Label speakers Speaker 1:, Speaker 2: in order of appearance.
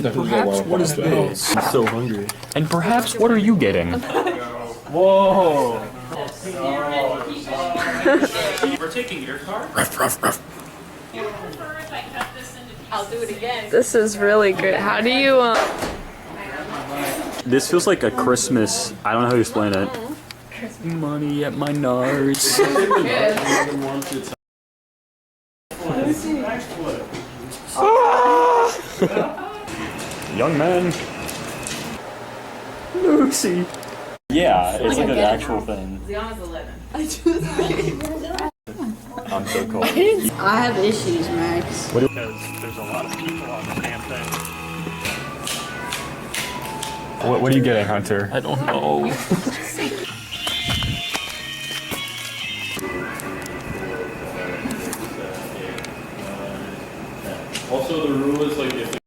Speaker 1: Perhaps what is this?
Speaker 2: I'm so hungry.
Speaker 1: And perhaps what are you getting?
Speaker 2: Whoa!
Speaker 3: We're taking your car?
Speaker 4: I'll do it again.
Speaker 5: This is really good. How do you,
Speaker 1: This feels like a Christmas. I don't know how to explain it. Money at my nards. Young man. Lucy. Yeah, it's like an actual thing.
Speaker 4: Ziana's 11.
Speaker 1: I'm so cold.
Speaker 6: I have issues, Max.
Speaker 1: Because there's a lot of people on the damn thing. What are you getting, Hunter? I don't know.
Speaker 2: Also, the rule is like if